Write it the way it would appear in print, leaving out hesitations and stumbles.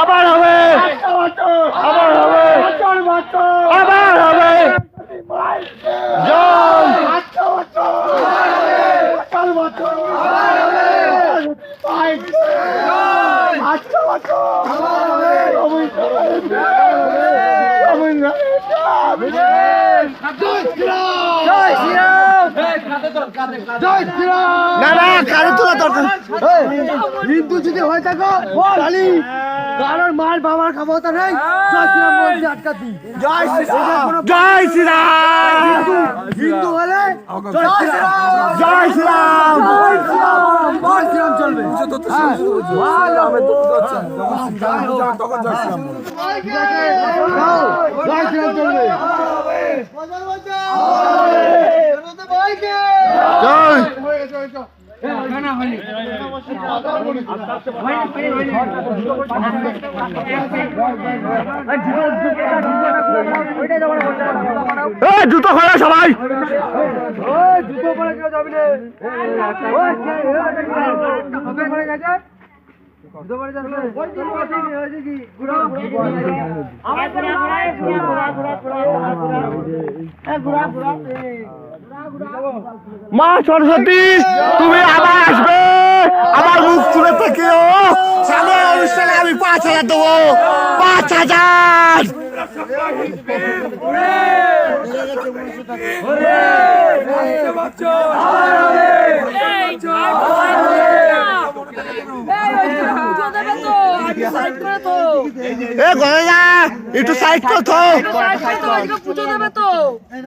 আবার হবে, আবার হবে, আবার হবে। না না কারো তোলা দরকার হিন্দু যদি হয়ে থাকো তাহলে কারোর মার বাবার ক্ষমতা নেই। জয় শ্রীরাম বলতে আটকাতি। জয় শ্রীরাম, জয় শ্রীরাম। হিন্দু হলে জয় শ্রীরাম, জয় শ্রীরাম, জয় শ্রীরাম চলবে। তখন জয় শ্রীরাম জয় শ্রীরাম চলবে। জয় জুতো খোলা সবাই। জুতো পরে কেউ যাবি না। মা সরস্বতী তুমি আবার আসবে, আবার মুখ তুলে থেকেও। সামনে অনুষ্ঠানে আমি 5,000 দেবো, 5,000। এ গয়া একটু সাইড করতো। পুজো দেবে তো।